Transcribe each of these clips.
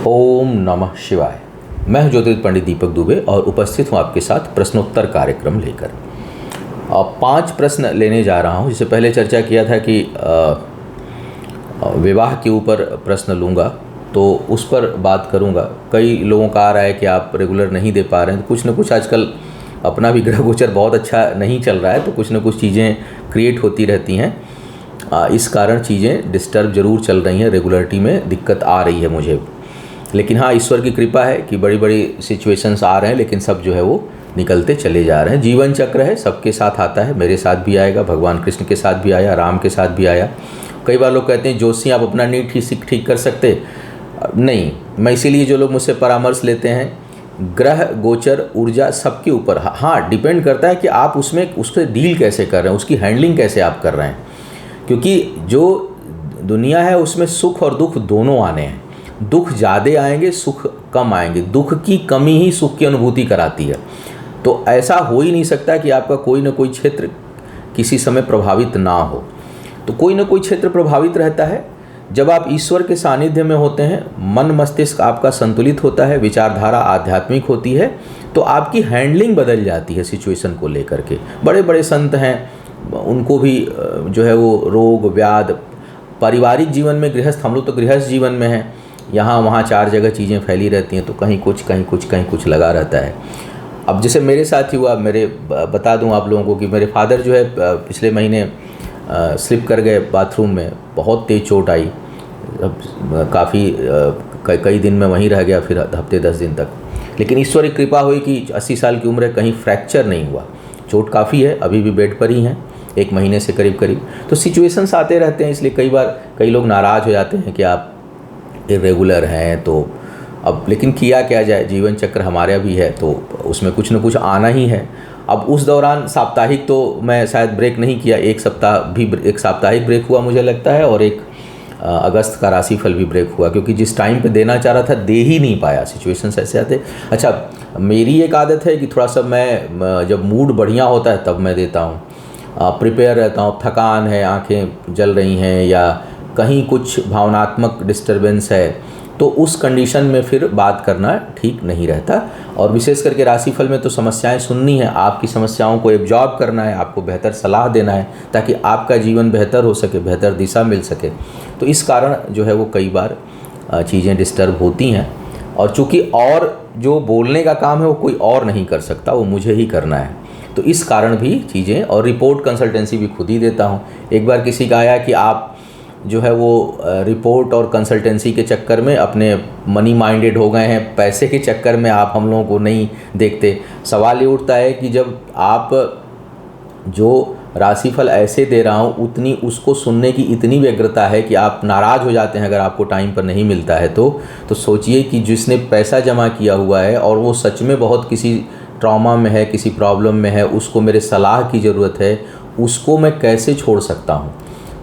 ओम नमः शिवाय। मैं ज्योतिर्विद पंडित दीपक दुबे और उपस्थित हूँ आपके साथ प्रश्नोत्तर कार्यक्रम लेकर। 5 प्रश्न लेने जा रहा हूँ। जिससे पहले चर्चा किया था कि विवाह के ऊपर प्रश्न लूँगा, तो उस पर बात करूँगा। कई लोगों का आ रहा है कि आप रेगुलर नहीं दे पा रहे हैं, तो कुछ न कुछ आजकल अपना भी ग्रह गोचर बहुत अच्छा नहीं चल रहा है, तो कुछ न कुछ चीज़ें क्रिएट होती रहती हैं। इस कारण चीज़ें डिस्टर्ब ज़रूर चल रही हैं, रेगुलरिटी में दिक्कत आ रही है मुझे। लेकिन हाँ, ईश्वर की कृपा है कि बड़ी बड़ी सिचुएशंस आ रहे हैं, लेकिन सब जो है वो निकलते चले जा रहे हैं। जीवन चक्र है, सबके साथ आता है, मेरे साथ भी आएगा, भगवान कृष्ण के साथ भी आया, राम के साथ भी आया। कई बार लोग कहते हैं जोशी आप अपना नहीं ठीक कर सकते। नहीं, मैं इसीलिए जो लोग मुझसे परामर्श लेते हैं, ग्रह गोचर ऊर्जा सबके ऊपर हाँ डिपेंड करता है कि आप उसमें उससे डील कैसे कर रहे हैं, उसकी हैंडलिंग कैसे आप कर रहे हैं। क्योंकि जो दुनिया है उसमें सुख और दुख दोनों आने हैं। दुख ज़्यादा आएंगे, सुख कम आएंगे। दुख की कमी ही सुख की अनुभूति कराती है। तो ऐसा हो ही नहीं सकता कि आपका कोई ना कोई क्षेत्र किसी समय प्रभावित ना हो। तो कोई ना कोई क्षेत्र प्रभावित रहता है। जब आप ईश्वर के सानिध्य में होते हैं, मन मस्तिष्क आपका संतुलित होता है, विचारधारा आध्यात्मिक होती है, तो आपकी हैंडलिंग बदल जाती है सिचुएशन को लेकर के। बड़े बड़े संत हैं, उनको भी जो है वो रोग व्याध, पारिवारिक जीवन में गृहस्थ, हम लोग तो गृहस्थ जीवन में हैं, यहाँ वहाँ 4 जगह चीज़ें फैली रहती हैं, तो कहीं कुछ लगा रहता है। अब जैसे मेरे साथ ही हुआ, बता दूं आप लोगों को कि मेरे फादर जो है पिछले महीने स्लिप कर गए बाथरूम में, बहुत तेज़ चोट आई। काफ़ी कई दिन में वहीं रह गया, फिर हफ्ते 10 दिन तक। लेकिन ईश्वर की कृपा हुई कि 80 साल की उम्र है, कहीं फ्रैक्चर नहीं हुआ। चोट काफ़ी है, अभी भी बेड पर ही हैं, 1 महीने से करीब। तो सिचुएशंस आते रहते हैं, इसलिए कई लोग नाराज़ हो जाते हैं कि आप इरेगुलर हैं। तो अब लेकिन किया क्या जाए, जीवन चक्र हमारा भी है, तो उसमें कुछ न कुछ आना ही है। अब उस दौरान साप्ताहिक तो मैं शायद ब्रेक नहीं किया, एक साप्ताहिक ब्रेक हुआ मुझे लगता है, और एक अगस्त का राशिफल भी ब्रेक हुआ, क्योंकि जिस टाइम पे देना चाह रहा था दे ही नहीं पाया। सिचुएशंस ऐसे आते। अच्छा, मेरी एक आदत है कि थोड़ा सा मैं जब मूड बढ़िया होता है तब मैं देता हूँ, प्रिपेयर रहता हूँ। थकान है, आँखें जल रही हैं, या कहीं कुछ भावनात्मक डिस्टर्बेंस है, तो उस कंडीशन में फिर बात करना ठीक नहीं रहता। और विशेष करके राशिफल में तो समस्याएं सुननी है, आपकी समस्याओं को एब्जॉर्ब करना है, आपको बेहतर सलाह देना है, ताकि आपका जीवन बेहतर हो सके, बेहतर दिशा मिल सके। तो इस कारण जो है वो कई बार चीज़ें डिस्टर्ब होती हैं। और चूँकि और जो बोलने का काम है वो कोई और नहीं कर सकता, वो मुझे ही करना है, तो इस कारण भी चीज़ें। और रिपोर्ट कंसल्टेंसी भी खुद ही देता हूँ। एक बार किसी का आया कि आप जो है वो रिपोर्ट और कंसल्टेंसी के चक्कर में अपने मनी माइंडेड हो गए हैं, पैसे के चक्कर में आप हम लोगों को नहीं देखते। सवाल ये उठता है कि जब आप जो राशिफल ऐसे दे रहा हूँ, उतनी उसको सुनने की इतनी व्यग्रता है कि आप नाराज़ हो जाते हैं अगर आपको टाइम पर नहीं मिलता है। तो सोचिए कि जिसने पैसा जमा किया हुआ है और वो सच में बहुत किसी ट्रॉमा में है, किसी प्रॉब्लम में है, उसको मेरे सलाह की ज़रूरत है, उसको मैं कैसे छोड़ सकता हूँ।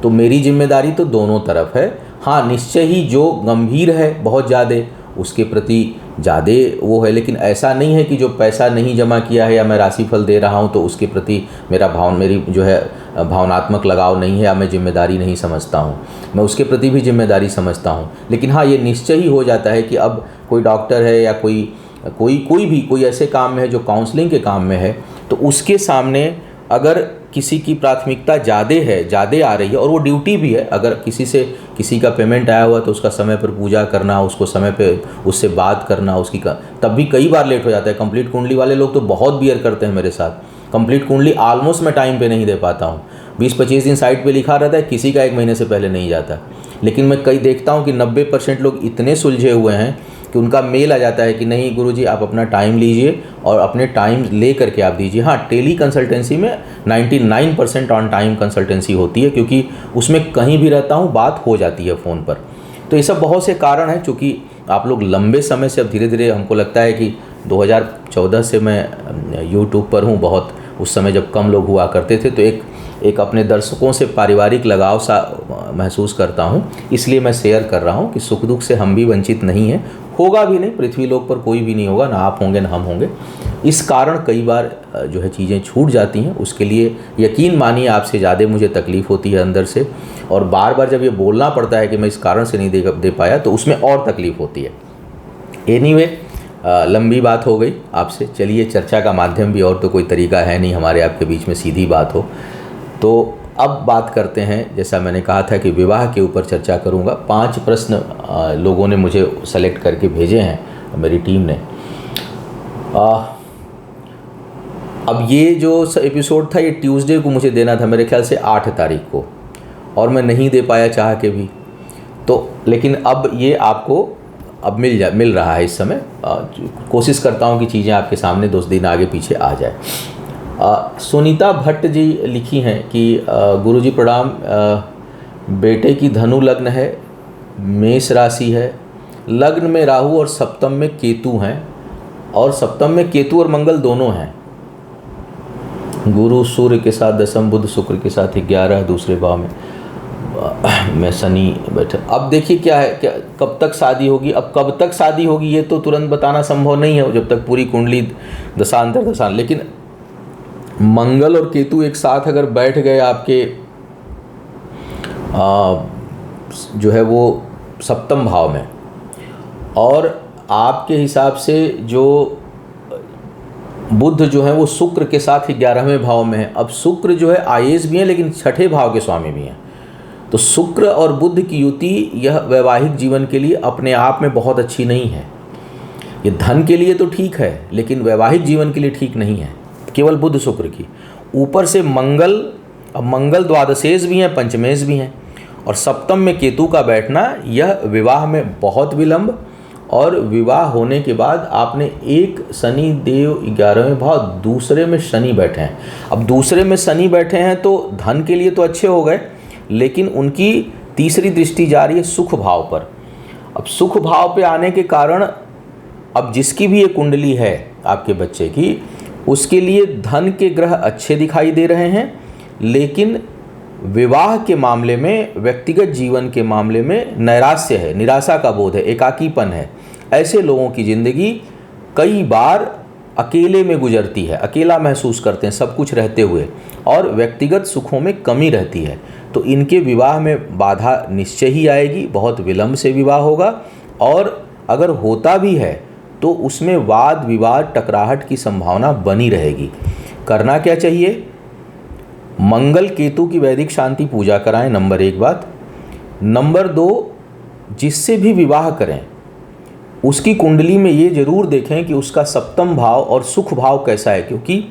तो मेरी जिम्मेदारी तो दोनों तरफ है। हाँ, निश्चय ही जो गंभीर है बहुत ज़्यादा, उसके प्रति ज़्यादा वो है, लेकिन ऐसा नहीं है कि जो पैसा नहीं जमा किया है या मैं राशिफल दे रहा हूँ तो उसके प्रति मेरी जो है भावनात्मक लगाव नहीं है, या मैं जिम्मेदारी नहीं समझता हूँ। मैं उसके प्रति भी जिम्मेदारी समझता हूँ। लेकिन हाँ, ये निश्चय ही हो जाता है कि अब कोई डॉक्टर है या कोई ऐसे काम में है जो काउंसलिंग के काम में है, तो उसके सामने अगर किसी की प्राथमिकता ज़्यादा आ रही है, और वो ड्यूटी भी है, अगर किसी का पेमेंट आया हुआ तो उसका समय पर पूजा करना, उसको समय पे उससे बात करना, तब भी कई बार लेट हो जाता है। कंप्लीट कुंडली वाले लोग तो बहुत बियर करते हैं मेरे साथ। कंप्लीट कुंडली ऑलमोस्ट मैं टाइम पे नहीं दे पाता हूँ। 20-25 दिन साइट पे लिखा रहता है, किसी का 1 महीने से पहले नहीं जाता। लेकिन मैं कई देखता हूँ कि 90% लोग इतने सुलझे हुए हैं कि उनका मेल आ जाता है कि नहीं गुरुजी, आप अपना टाइम लीजिए और अपने टाइम ले करके आप दीजिए। हाँ, टेली कंसल्टेंसी में 99% ऑन टाइम कंसल्टेंसी होती है, क्योंकि उसमें कहीं भी रहता हूँ, बात हो जाती है फ़ोन पर। तो ये सब बहुत से कारण हैं। चूँकि आप लोग लंबे समय से, अब धीरे धीरे हमको लगता है कि 2014 से मैं यूट्यूब पर हूँ। बहुत उस समय जब कम लोग हुआ करते थे, तो एक अपने दर्शकों से पारिवारिक लगाव सा महसूस करता हूँ, इसलिए मैं शेयर कर रहा हूँ कि सुख दुख से हम भी वंचित नहीं हैं, होगा भी नहीं। पृथ्वी लोक पर कोई भी नहीं होगा, ना आप होंगे ना हम होंगे। इस कारण कई बार जो है चीज़ें छूट जाती हैं। उसके लिए यकीन मानिए आपसे ज़्यादा मुझे तकलीफ़ होती है अंदर से, और बार बार जब ये बोलना पड़ता है कि मैं इस कारण से नहीं दे पाया, तो उसमें और तकलीफ़ होती है। एनीवे लंबी बात हो गई आपसे। चलिए, चर्चा का माध्यम भी और तो कोई तरीका है नहीं हमारे आपके बीच में सीधी बात हो। तो अब बात करते हैं, जैसा मैंने कहा था कि विवाह के ऊपर चर्चा करूंगा। 5 प्रश्न लोगों ने मुझे सेलेक्ट करके भेजे हैं मेरी टीम ने। अब ये जो एपिसोड था ये ट्यूसडे को मुझे देना था, मेरे ख्याल से 8 तारीख को, और मैं नहीं दे पाया चाह के भी। तो लेकिन अब ये आपको अब मिल रहा है इस समय। कोशिश करता हूँ कि चीज़ें आपके सामने 2 दिन आगे पीछे आ जाए। सुनीता भट्ट जी लिखी हैं कि गुरुजी प्रणाम, बेटे की धनु लग्न है, मेष राशि है, लग्न में राहु और सप्तम में केतु हैं, और सप्तम में केतु और मंगल दोनों हैं। गुरु सूर्य के साथ दशम, बुध शुक्र के साथ 11 दूसरे भाव में शनि बैठे। अब देखिए क्या है, क्या कब तक शादी होगी। अब कब तक शादी होगी ये तो तुरंत बताना संभव नहीं है, जब तक पूरी कुंडली दशांतर दशा। लेकिन मंगल और केतु एक साथ अगर बैठ गए आपके जो है वो सप्तम भाव में, और आपके हिसाब से जो बुध जो है वो शुक्र के साथ 11वें भाव में है। अब शुक्र जो है आईएएस भी है लेकिन 6ठे भाव के स्वामी भी हैं। तो शुक्र और बुध की युति यह वैवाहिक जीवन के लिए अपने आप में बहुत अच्छी नहीं है। ये धन के लिए तो ठीक है लेकिन वैवाहिक जीवन के लिए ठीक नहीं है, केवल बुध शुक्र की। ऊपर से मंगल, अब मंगल द्वादशेश भी हैं, पंचमेश भी हैं, और सप्तम में केतु का बैठना यह विवाह में बहुत विलंब, और विवाह होने के बाद आपने एक शनि देव 11वें भाव, दूसरे में शनि बैठे हैं। अब दूसरे में शनि बैठे हैं तो धन के लिए तो अच्छे हो गए, लेकिन उनकी तीसरी दृष्टि जा रही है सुख भाव पर। अब सुख भाव पे आने के कारण अब जिसकी भी ये कुंडली है आपके बच्चे की, उसके लिए धन के ग्रह अच्छे दिखाई दे रहे हैं, लेकिन विवाह के मामले में, व्यक्तिगत जीवन के मामले में नैराश्य है, निराशा का बोध है, एकाकीपन है। ऐसे लोगों की ज़िंदगी कई बार अकेले में गुजरती है, अकेला महसूस करते हैं सब कुछ रहते हुए, और व्यक्तिगत सुखों में कमी रहती है। तो इनके विवाह में बाधा निश्चय ही आएगी, बहुत विलंब से विवाह होगा, और अगर होता भी है तो उसमें वाद विवाद टकराहट की संभावना बनी रहेगी। करना क्या चाहिए? मंगल केतु की वैदिक शांति पूजा कराएं, नंबर 1 बात। नंबर 2, जिससे भी विवाह करें उसकी कुंडली में ये जरूर देखें कि उसका सप्तम भाव और सुख भाव कैसा है, क्योंकि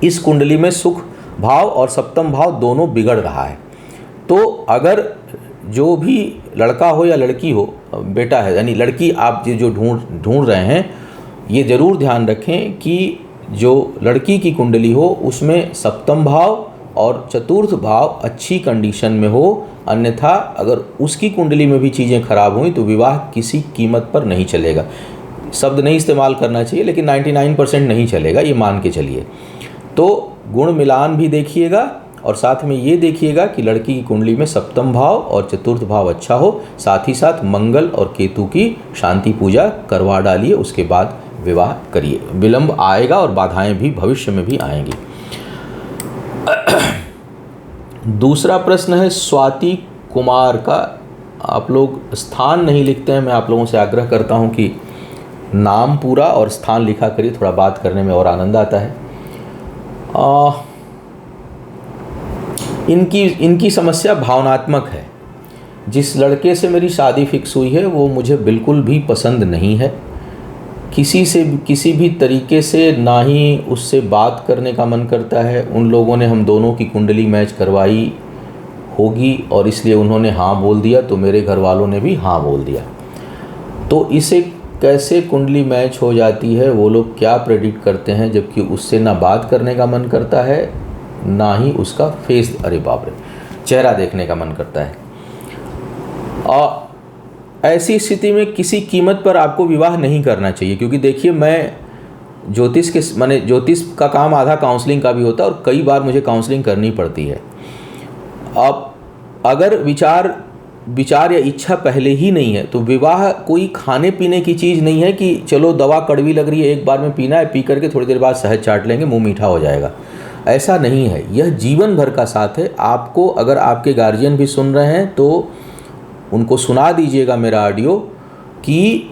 इस कुंडली में सुख भाव और सप्तम भाव दोनों बिगड़ रहा है। तो अगर जो भी लड़का हो या लड़की हो, बेटा है यानी लड़की आप जो ढूंढ रहे हैं, ये ज़रूर ध्यान रखें कि जो लड़की की कुंडली हो उसमें सप्तम भाव और चतुर्थ भाव अच्छी कंडीशन में हो। अन्यथा अगर उसकी कुंडली में भी चीज़ें खराब हुई तो विवाह किसी कीमत पर नहीं चलेगा। शब्द नहीं इस्तेमाल करना चाहिए, लेकिन 99% नहीं चलेगा, ये मान के चलिए। तो गुण मिलान भी देखिएगा, और साथ में ये देखिएगा कि लड़की की कुंडली में सप्तम भाव और चतुर्थ भाव अच्छा हो। साथ ही साथ मंगल और केतु की शांति पूजा करवा डालिए, उसके बाद विवाह करिए। विलंब आएगा और बाधाएं भी भविष्य में भी आएंगी। दूसरा प्रश्न है स्वाति कुमार का। आप लोग स्थान नहीं लिखते हैं, मैं आप लोगों से आग्रह करता हूं कि नाम पूरा और स्थान लिखा करिए, थोड़ा बात करने में और आनंद आता है। इनकी समस्या भावनात्मक है। जिस लड़के से मेरी शादी फिक्स हुई है वो मुझे बिल्कुल भी पसंद नहीं है, किसी भी तरीके से ना ही उससे बात करने का मन करता है। उन लोगों ने हम दोनों की कुंडली मैच करवाई होगी और इसलिए उन्होंने हाँ बोल दिया, तो मेरे घर वालों ने भी हाँ बोल दिया। तो इसे कैसे कुंडली मैच हो जाती है, वो लोग क्या प्रेडिक्ट करते हैं, जबकि उससे ना बात करने का मन करता है ना ही उसका फेस, अरे बाप रे, चेहरा देखने का मन करता है। और ऐसी स्थिति में किसी कीमत पर आपको विवाह नहीं करना चाहिए, क्योंकि देखिए मैं ज्योतिष का काम आधा काउंसलिंग का भी होता है और कई बार मुझे काउंसलिंग करनी पड़ती है। अब अगर विचार या इच्छा पहले ही नहीं है तो विवाह कोई खाने पीने की चीज़ नहीं है कि चलो दवा कड़वी लग रही है एक बार में पीना है, पी करके थोड़ी देर बाद शहद चाट लेंगे मुंह मीठा हो जाएगा। ऐसा नहीं है, यह जीवन भर का साथ है। आपको अगर आपके गार्जियन भी सुन रहे हैं तो उनको सुना दीजिएगा मेरा ऑडियो कि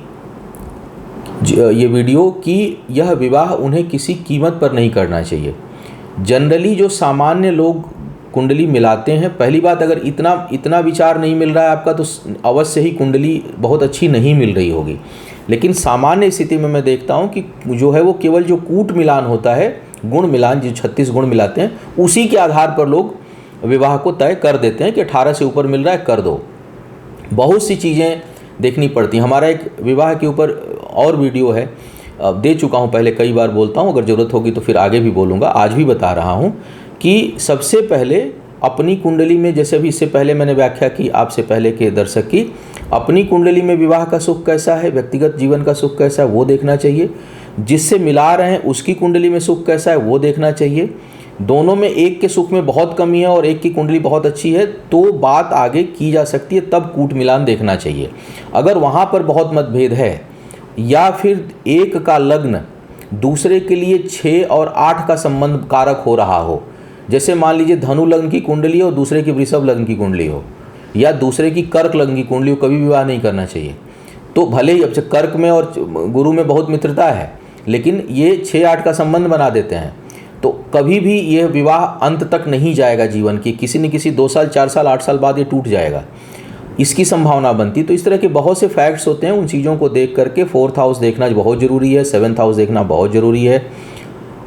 ये वीडियो कि यह विवाह उन्हें किसी कीमत पर नहीं करना चाहिए। जनरली जो सामान्य लोग कुंडली मिलाते हैं, पहली बात अगर इतना विचार नहीं मिल रहा है आपका तो अवश्य ही कुंडली बहुत अच्छी नहीं मिल रही होगी। लेकिन सामान्य स्थिति में मैं देखता हूँ कि जो है वो केवल जो कूट मिलान होता है, गुण मिलान, जो 36 गुण मिलाते हैं, उसी के आधार पर लोग विवाह को तय कर देते हैं कि 18 से ऊपर मिल रहा है कर दो। बहुत सी चीज़ें देखनी पड़ती हैं। हमारा एक विवाह के ऊपर और वीडियो है, दे चुका हूँ पहले, कई बार बोलता हूँ, अगर ज़रूरत होगी तो फिर आगे भी बोलूँगा, आज भी बता रहा हूँ कि सबसे पहले अपनी कुंडली में, जैसे अभी इससे पहले मैंने व्याख्या की आपसे पहले के दर्शक की, अपनी कुंडली में विवाह का सुख कैसा है, व्यक्तिगत जीवन का सुख कैसा है वो देखना चाहिए। जिससे मिला रहे हैं उसकी कुंडली में सुख कैसा है वो देखना चाहिए। दोनों में एक के सुख में बहुत कमी है और एक की कुंडली बहुत अच्छी है तो बात आगे की जा सकती है, तब कूट मिलान देखना चाहिए। अगर वहाँ पर बहुत मतभेद है या फिर एक का लग्न दूसरे के लिए 6 और 8 का संबंध कारक हो रहा हो, जैसे मान लीजिए धनु लग्न की कुंडली हो, दूसरे की वृषभ लग्न की कुंडली हो, या दूसरे की कर्क लग्न की कुंडली हो, कभी विवाह नहीं करना चाहिए। तो भले ही अब कर्क में और गुरु में बहुत मित्रता है, लेकिन ये 6-8 का संबंध बना देते हैं, तो कभी भी ये विवाह अंत तक नहीं जाएगा जीवन की, किसी न किसी 2 साल 4 साल 8 साल बाद ये टूट जाएगा, इसकी संभावना बनती। तो इस तरह के बहुत से फैक्ट्स होते हैं, उन चीज़ों को देख करके 4th हाउस देखना बहुत ज़रूरी है, 7th हाउस देखना बहुत ज़रूरी है,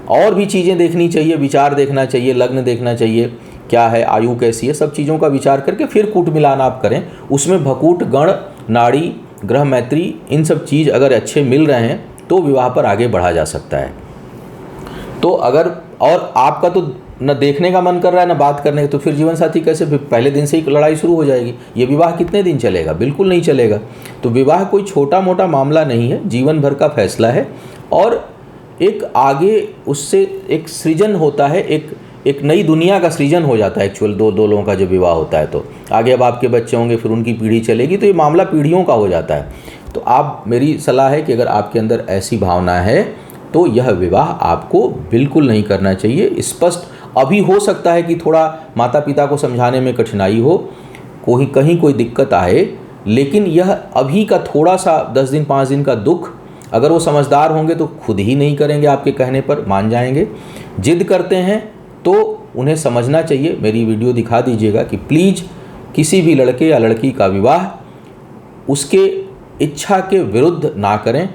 और भी चीज़ें देखनी चाहिए, विचार देखना चाहिए, लग्न देखना चाहिए, क्या है, आयु कैसी है, सब चीज़ों का विचार करके फिर कूट मिलान आप करें। उसमें भकूट, गण, नाड़ी, ग्रह मैत्री, इन सब चीज़ अगर अच्छे मिल रहे हैं तो विवाह पर आगे बढ़ा जा सकता है। तो अगर और आपका तो न देखने का मन कर रहा है न बात करने का, तो फिर जीवन साथी कैसे, फिर पहले दिन से ही लड़ाई शुरू हो जाएगी। ये विवाह कितने दिन चलेगा, बिल्कुल नहीं चलेगा। तो विवाह कोई छोटा मोटा मामला नहीं है, जीवन भर का फैसला है, और एक आगे उससे एक सृजन होता है, एक नई दुनिया का सृजन हो जाता है एक्चुअल दो लोगों का जब विवाह होता है। तो आगे अब आपके बच्चे होंगे, फिर उनकी पीढ़ी चलेगी, तो ये मामला पीढ़ियों का हो जाता है। तो आप, मेरी सलाह है कि अगर आपके अंदर ऐसी भावना है तो यह विवाह आपको बिल्कुल नहीं करना चाहिए। स्पष्ट अभी हो सकता है कि थोड़ा माता पिता को समझाने में कठिनाई हो, कहीं कोई दिक्कत आए, लेकिन यह अभी का थोड़ा सा 10 दिन 5 दिन का दुख, अगर वो समझदार होंगे तो खुद ही नहीं करेंगे, आपके कहने पर मान जाएंगे। जिद करते हैं तो उन्हें समझना चाहिए, मेरी वीडियो दिखा दीजिएगा कि प्लीज़ किसी भी लड़के या लड़की का विवाह उसके इच्छा के विरुद्ध ना करें,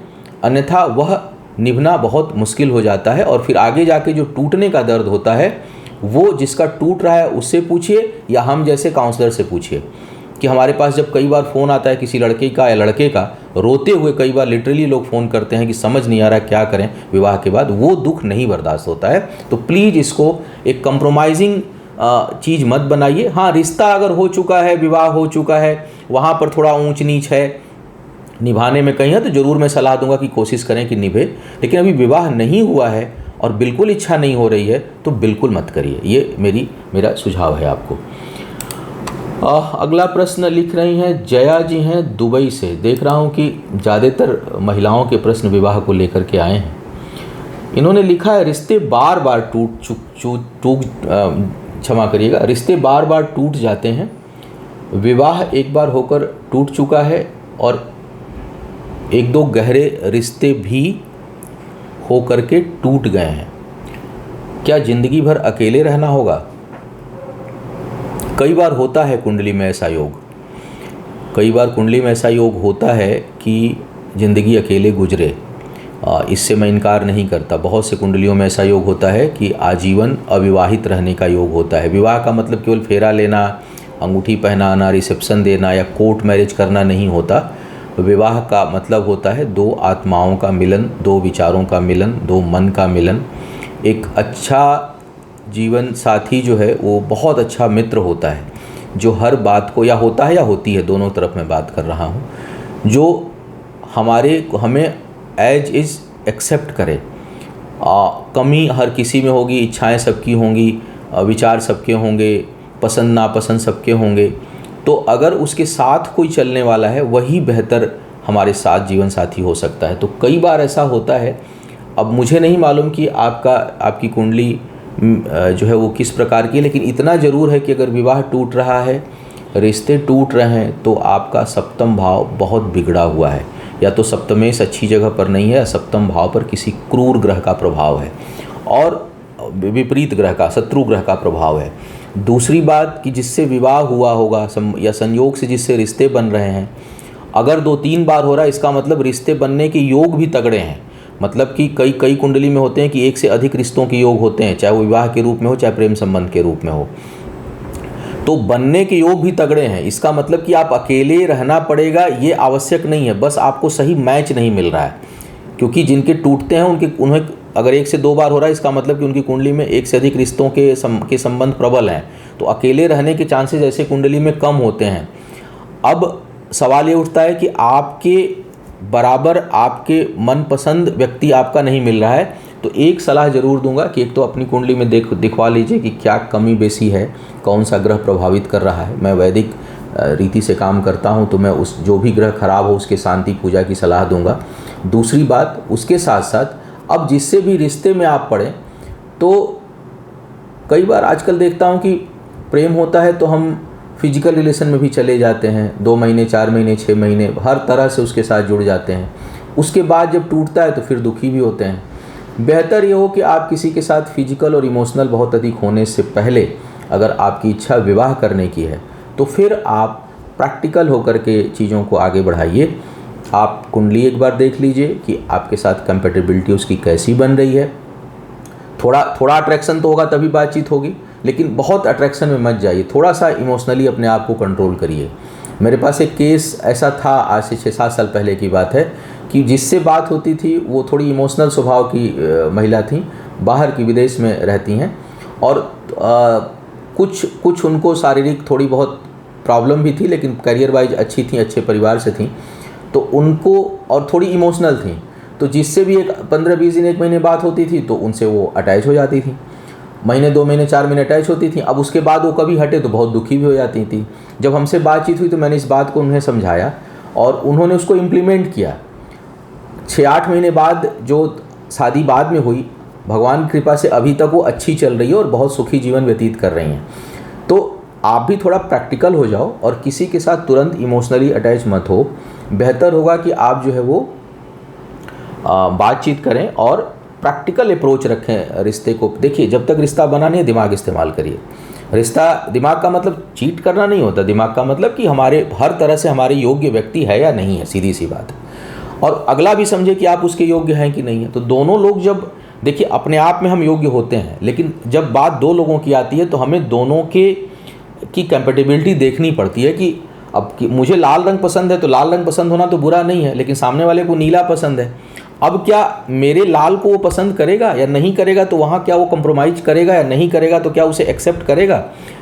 अन्यथा वह निभना बहुत मुश्किल हो जाता है। और फिर आगे जाके जो टूटने का दर्द होता है वो जिसका टूट रहा है उससे पूछिए, या हम जैसे काउंसलर से पूछिए। कि हमारे पास जब कई बार फ़ोन आता है किसी लड़के का या लड़के का, रोते हुए कई बार लिटरली लोग फ़ोन करते हैं कि समझ नहीं आ रहा क्या करें विवाह के बाद, वो दुख नहीं बर्दाश्त होता है। तो प्लीज़ इसको एक कंप्रोमाइजिंग चीज़ मत बनाइए। हाँ, रिश्ता अगर हो चुका है, विवाह हो चुका है, वहाँ पर थोड़ा ऊंच नीच है, निभाने में कहीं है तो ज़रूर मैं सलाह दूंगा कि कोशिश करें कि निभे। लेकिन अभी विवाह नहीं हुआ है और बिल्कुल इच्छा नहीं हो रही है तो बिल्कुल मत करिए, ये मेरा सुझाव है आपको। अगला प्रश्न लिख रही हैं जया जी, हैं दुबई से। देख रहा हूँ कि ज़्यादातर महिलाओं के प्रश्न विवाह को लेकर के आए हैं। इन्होंने लिखा है रिश्ते बार बार क्षमा करिएगा, रिश्ते बार बार टूट जाते हैं, विवाह एक बार होकर टूट चुका है और 1-2 गहरे रिश्ते भी हो करके टूट गए हैं, क्या ज़िंदगी भर अकेले रहना होगा? कई बार होता है कुंडली में ऐसा योग, कई बार कुंडली में ऐसा योग होता है कि ज़िंदगी अकेले गुजरे, इससे मैं इनकार नहीं करता। बहुत से कुंडलियों में ऐसा योग होता है कि आजीवन अविवाहित रहने का योग होता है। विवाह का मतलब केवल फेरा लेना, अंगूठी पहनाना, रिसेप्शन देना या कोर्ट मैरिज करना नहीं होता। विवाह का मतलब होता है 2 आत्माओं का मिलन, 2 विचारों का मिलन, 2 मन का मिलन। एक अच्छा जीवन साथी जो है वो बहुत अच्छा मित्र होता है, जो हर बात को, या होता है या होती है, दोनों तरफ मैं बात कर रहा हूँ, जो हमें एज इज़ एक्सेप्ट करे। कमी हर किसी में होगी, इच्छाएं सबकी होंगी, विचार सबके होंगे, पसंद नापसंद सबके होंगे। तो अगर उसके साथ कोई चलने वाला है वही बेहतर हमारे साथ जीवन साथी हो सकता है। तो कई बार ऐसा होता है। अब मुझे नहीं मालूम कि आपकी कुंडली जो है वो किस प्रकार की है, लेकिन इतना ज़रूर है कि अगर विवाह टूट रहा है रिश्ते टूट रहे हैं तो आपका सप्तम भाव बहुत बिगड़ा हुआ है, या तो सप्तमेश अच्छी जगह पर नहीं है, या सप्तम भाव पर किसी क्रूर ग्रह का प्रभाव है और विपरीत ग्रह का, शत्रु ग्रह का प्रभाव है। दूसरी बात कि जिससे विवाह हुआ होगा या संयोग से जिससे रिश्ते बन रहे हैं, अगर 2-3 बार हो रहा है, इसका मतलब रिश्ते बनने के योग भी तगड़े हैं। मतलब कि कई कुंडली में होते हैं कि एक से अधिक रिश्तों के योग होते हैं, चाहे वो विवाह के रूप में हो चाहे प्रेम संबंध के रूप में हो, तो बनने के योग भी तगड़े हैं। इसका मतलब कि आप अकेले रहना पड़ेगा ये आवश्यक नहीं है, बस आपको सही मैच नहीं मिल रहा है। क्योंकि जिनके टूटते हैं उन्हें अगर 1 से 2 बार हो रहा है, इसका मतलब कि उनकी कुंडली में 1 से अधिक रिश्तों के संबंध प्रबल हैं, तो अकेले रहने के चांसेस ऐसे कुंडली में कम होते हैं। अब सवाल ये उठता है कि आपके बराबर आपके मनपसंद व्यक्ति आपका नहीं मिल रहा है, तो एक सलाह ज़रूर दूंगा कि एक तो अपनी कुंडली में दिखवा लीजिए कि क्या कमी बेसी है, कौन सा ग्रह प्रभावित कर रहा है। मैं वैदिक रीति से काम करता हूं, तो मैं उस जो भी ग्रह खराब हो उसके शांति पूजा की सलाह दूंगा। दूसरी बात, उसके साथ साथ अब जिससे भी रिश्ते में आप पड़े, तो कई बार आजकल देखता हूं कि प्रेम होता है तो हम फिजिकल रिलेशन में भी चले जाते हैं, 2 महीने 4 महीने 6 महीने हर तरह से उसके साथ जुड़ जाते हैं। उसके बाद जब टूटता है तो फिर दुखी भी होते हैं। बेहतर ये हो कि आप किसी के साथ फिजिकल और इमोशनल बहुत अधिक होने से पहले अगर आपकी इच्छा विवाह करने की है तो फिर आप प्रैक्टिकल होकर के चीज़ों को आगे बढ़ाइए। आप कुंडली एक बार देख लीजिए कि आपके साथ कंपेटेबिलिटी उसकी कैसी बन रही है। थोड़ा अट्रैक्शन तो होगा तभी बातचीत होगी, लेकिन बहुत अट्रैक्शन में मत जाइए, थोड़ा सा इमोशनली अपने आप को कंट्रोल करिए। मेरे पास एक केस ऐसा था, आज से 6-7 साल पहले की बात है, कि जिससे बात होती थी वो थोड़ी इमोशनल स्वभाव की महिला थी, बाहर की, विदेश में रहती हैं, और कुछ उनको शारीरिक थोड़ी बहुत प्रॉब्लम भी थी, लेकिन करियर वाइज अच्छी थी, अच्छे परिवार से थी, तो उनको, और थोड़ी इमोशनल थी, तो जिससे भी एक 15-20 दिन 1 महीने बात होती थी तो उनसे वो अटैच हो जाती थी। महीने 2 महीने 4 महीने अटैच होती थी। अब उसके बाद वो कभी हटे तो बहुत दुखी भी हो जाती थी। जब हमसे बातचीत हुई तो मैंने इस बात को उन्हें समझाया और उन्होंने उसको इम्प्लीमेंट किया। 6-8 महीने बाद जो शादी बाद में हुई, भगवान की कृपा से अभी तक वो अच्छी चल रही है और बहुत सुखी जीवन व्यतीत कर रही हैं। तो आप भी थोड़ा प्रैक्टिकल हो जाओ और किसी के साथ तुरंत इमोशनली अटैच मत हो। बेहतर होगा कि आप जो है वो बातचीत करें और प्रैक्टिकल अप्रोच रखें रिश्ते को। देखिए, जब तक रिश्ता बना नहीं है दिमाग इस्तेमाल करिए। रिश्ता, दिमाग का मतलब चीट करना नहीं होता, दिमाग का मतलब कि हमारे हर तरह से हमारे योग्य व्यक्ति है या नहीं है, सीधी सी बात है। और अगला भी समझे कि आप उसके योग्य हैं कि नहीं है। तो दोनों लोग, जब देखिए अपने आप में हम योग्य होते हैं, लेकिन जब बात 2 लोगों की आती है तो हमें दोनों की कंपेटेबिलिटी देखनी पड़ती है कि अब कि मुझे लाल रंग पसंद है तो लाल रंग पसंद होना तो बुरा नहीं है, लेकिन सामने वाले को नीला पसंद है। अब क्या मेरे लाल को वो पसंद करेगा या नहीं करेगा, तो वहाँ क्या वो कंप्रोमाइज़ करेगा या नहीं करेगा, तो क्या उसे एक्सेप्ट करेगा।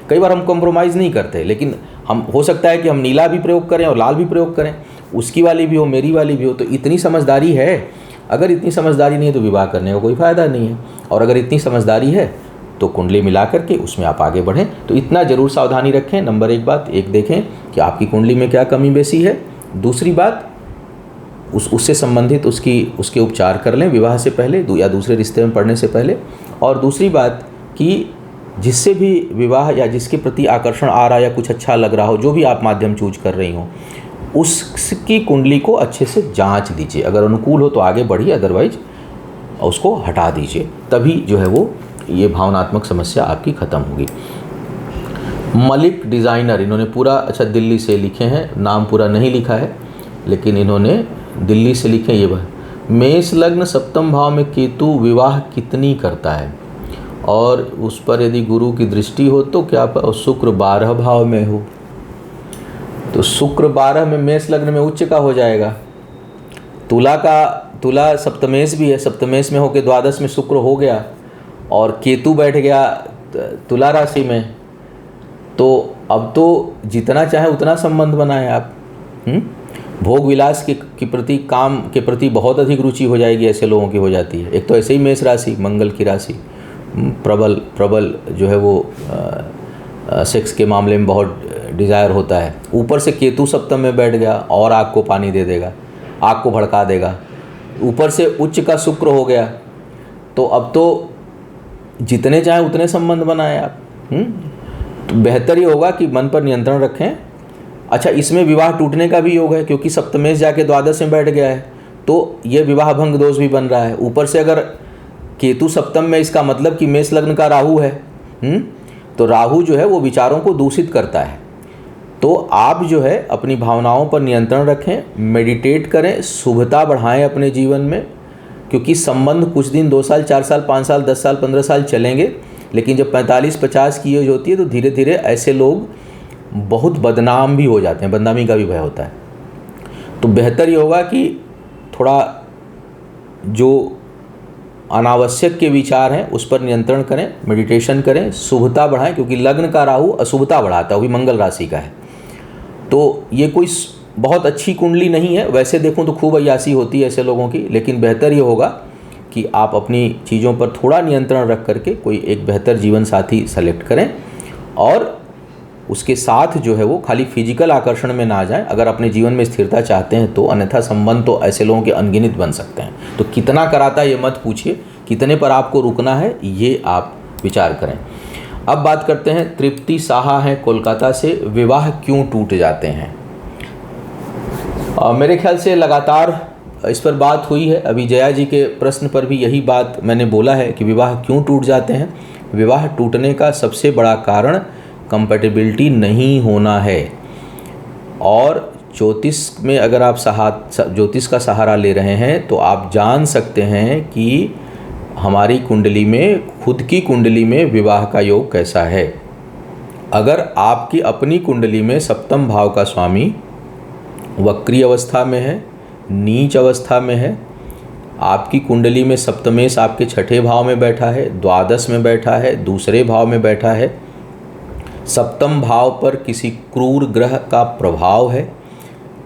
कई बार हम कंप्रोमाइज़ नहीं करते, लेकिन हम, हो सकता है कि हम नीला भी प्रयोग करें और लाल भी प्रयोग करें, उसकी वाली भी हो मेरी वाली भी हो। तो इतनी समझदारी है। अगर इतनी समझदारी नहीं है तो विवाह करने का कोई फ़ायदा नहीं है, और अगर इतनी समझदारी है तो कुंडली मिला करके उसमें आप आगे बढ़ें। तो इतना ज़रूर सावधानी रखें। नंबर 1 बात, एक देखें कि आपकी कुंडली में क्या कमी बेसी है। दूसरी बात, उससे संबंधित उसके उपचार कर लें विवाह से पहले या दूसरे रिश्ते में पड़ने से पहले। और दूसरी बात कि जिससे भी विवाह या जिसके प्रति आकर्षण आ रहा है या कुछ अच्छा लग रहा हो, जो भी आप माध्यम चूज कर रही हो, उसकी कुंडली को अच्छे से जांच लीजिए। अगर अनुकूल हो तो आगे बढ़िए, अदरवाइज उसको हटा दीजिए। तभी जो है वो ये भावनात्मक समस्या आपकी ख़त्म होगी। मलिक डिज़ाइनर, इन्होंने पूरा, अच्छा दिल्ली से लिखे हैं, नाम पूरा नहीं लिखा है लेकिन इन्होंने दिल्ली से लिखे। ये मेष लग्न सप्तम भाव में केतु विवाह कितनी करता है, और उस पर यदि गुरु की दृष्टि हो तो क्या, और शुक्र 12 भाव में हो तो शुक्र 12 में मेष लग्न में उच्च का हो जाएगा। तुला सप्तमेश भी है, सप्तमेश में होकर द्वादश में शुक्र हो गया और केतु बैठ गया तुला राशि में, तो अब तो जितना चाहे उतना संबंध बनाए आप। भोग विलास के प्रति, काम के प्रति बहुत अधिक रुचि हो जाएगी, ऐसे लोगों की हो जाती है। एक तो ऐसे ही मेष राशि मंगल की राशि, प्रबल जो है वो सेक्स के मामले में बहुत डिज़ायर होता है। ऊपर से केतु सप्तम में बैठ गया और आग को पानी दे देगा, आग को भड़का देगा। ऊपर से उच्च का शुक्र हो गया, तो अब तो जितने चाहे उतने संबंध बनाए आप। तो बेहतर ये होगा कि मन पर नियंत्रण रखें। अच्छा, इसमें विवाह टूटने का भी योग है क्योंकि सप्तमेश जाके द्वादश में बैठ गया है, तो ये विवाह भंग दोष भी बन रहा है। ऊपर से अगर केतु सप्तम में, इसका मतलब कि मेष लग्न का राहु है। तो राहु जो है वो विचारों को दूषित करता है। तो आप जो है अपनी भावनाओं पर नियंत्रण रखें, मेडिटेट करें, शुभता बढ़ाएं अपने जीवन में, क्योंकि संबंध कुछ दिन 2 साल 4 साल 5 साल 10 साल 15 साल चलेंगे, लेकिन जब 45-50 की एज होती है तो धीरे धीरे ऐसे लोग बहुत बदनाम भी हो जाते हैं, बदनामी का भी भय होता है। तो बेहतर ये होगा कि थोड़ा जो अनावश्यक के विचार हैं उस पर नियंत्रण करें, मेडिटेशन करें, शुभता बढ़ाएं, क्योंकि लग्न का राहु अशुभता बढ़ाता है, वो भी मंगल राशि का है। तो ये कोई बहुत अच्छी कुंडली नहीं है, वैसे देखूं तो खूब अय्यासी होती है ऐसे लोगों की, लेकिन बेहतर ये होगा कि आप अपनी चीज़ों पर थोड़ा नियंत्रण रख करके कोई एक बेहतर जीवन साथी सेलेक्ट करें, और उसके साथ जो है वो खाली फिजिकल आकर्षण में ना जाएं। अगर अपने जीवन में स्थिरता चाहते हैं तो, अन्यथा संबंध तो ऐसे लोगों के अनगिनत बन सकते हैं। तो कितना कराता है ये मत पूछिए, कितने पर आपको रुकना है ये आप विचार करें। अब बात करते हैं, तृप्ति साहा हैं कोलकाता से, विवाह क्यों टूट जाते हैं। मेरे ख्याल से लगातार इस पर बात हुई है। अभी जया जी के प्रश्न पर भी यही बात मैंने बोला है कि विवाह क्यों टूट जाते हैं। विवाह टूटने का सबसे बड़ा कारण कंपैटिबिलिटी नहीं होना है। और ज्योतिष में अगर आप ज्योतिष का सहारा ले रहे हैं तो आप जान सकते हैं कि हमारी कुंडली में, खुद की कुंडली में विवाह का योग कैसा है। अगर आपकी अपनी कुंडली में सप्तम भाव का स्वामी वक्री अवस्था में है, नीच अवस्था में है, आपकी कुंडली में सप्तमेश आपके 6ठे भाव में बैठा है, द्वादश में बैठा है, दूसरे भाव में बैठा है, सप्तम भाव पर किसी क्रूर ग्रह का प्रभाव है,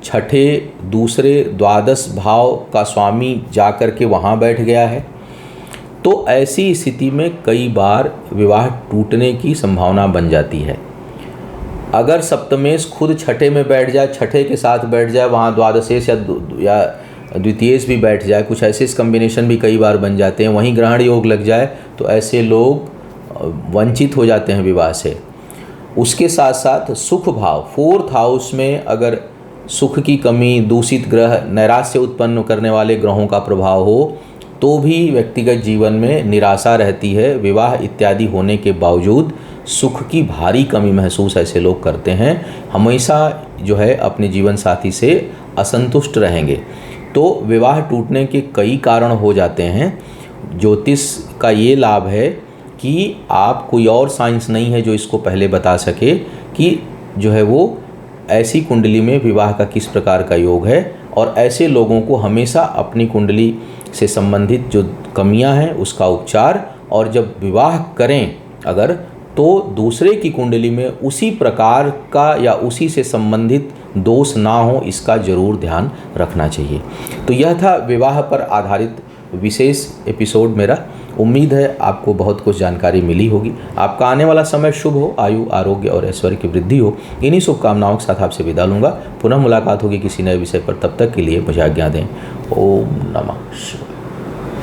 6ठे दूसरे द्वादश भाव का स्वामी जाकर के वहाँ बैठ गया है, तो ऐसी स्थिति में कई बार विवाह टूटने की संभावना बन जाती है। अगर सप्तमेश खुद 6ठे में बैठ जाए, 6ठे के साथ बैठ जाए, वहाँ द्वादशेश या द्वितीयेश भी बैठ जाए, कुछ ऐसे कम्बिनेशन भी कई बार बन जाते हैं, वहीं ग्रहण योग लग जाए, तो ऐसे लोग वंचित हो जाते हैं विवाह से। उसके साथ साथ सुख भाव 4th हाउस में अगर सुख की कमी, दूषित ग्रह, नैराश्य उत्पन्न करने वाले ग्रहों का प्रभाव हो तो भी व्यक्तिगत जीवन में निराशा रहती है। विवाह इत्यादि होने के बावजूद सुख की भारी कमी महसूस ऐसे लोग करते हैं, हमेशा जो है अपने जीवन साथी से असंतुष्ट रहेंगे। तो विवाह टूटने के कई कारण हो जाते हैं। ज्योतिष का ये लाभ है कि आप, कोई और साइंस नहीं है जो इसको पहले बता सके कि जो है वो ऐसी कुंडली में विवाह का किस प्रकार का योग है। और ऐसे लोगों को हमेशा अपनी कुंडली से संबंधित जो कमियां हैं उसका उपचार, और जब विवाह करें अगर, तो दूसरे की कुंडली में उसी प्रकार का या उसी से संबंधित दोष ना हो, इसका जरूर ध्यान रखना चाहिए। तो यह था विवाह पर आधारित विशेष एपिसोड मेरा। उम्मीद है आपको बहुत कुछ जानकारी मिली होगी। आपका आने वाला समय शुभ हो, आयु आरोग्य और ऐश्वर्य की वृद्धि हो। इन्हीं शुभकामनाओं के साथ आपसे विदा लूँगा। पुनः मुलाकात होगी किसी नए विषय पर, तब तक के लिए मुझे आज्ञा दें। ओम नमः शिवाय।